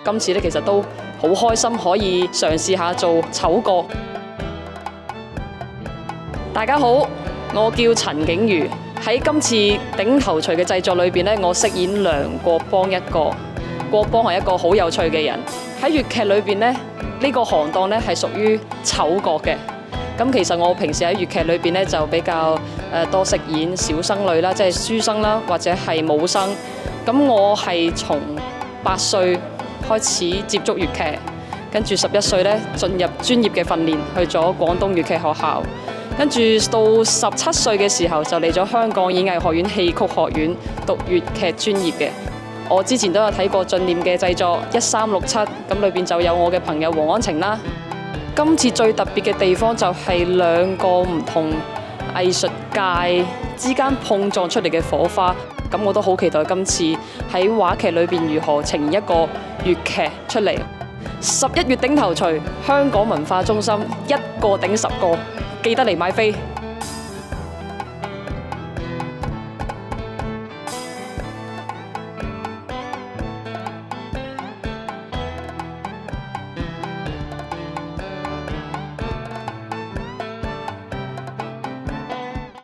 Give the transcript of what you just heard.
今次咧其實都好開心，可以嘗試下做丑角。大家好，我叫陳景瑜。喺今次頂頭鎚嘅製作裏邊咧，我飾演梁國邦一個。國邦係一個好有趣嘅人。喺粵劇裏邊咧，呢個行當咧係屬於丑角嘅。咁其實我平時喺粵劇裏邊咧就比較多飾演小生類啦，即係書生啦，或者係武生。咁我係從8歲開始接觸粵劇，跟住11歲咧進入專業嘅訓練，去咗廣東粵劇學校。跟住到17歲嘅時候就嚟咗香港演藝學院戲曲學院讀粵劇專業嘅。我之前都有睇過進念嘅製作1367，咁裏邊就有我嘅朋友黃安晴啦。今次最特別嘅地方就係兩個唔同藝術界之間碰撞出嚟嘅火花。咁我都好期待今次喺話劇裏邊如何呈現一個粵劇出嚟。11月頂頭鎚，香港文化中心一個頂10個，記得嚟買飛。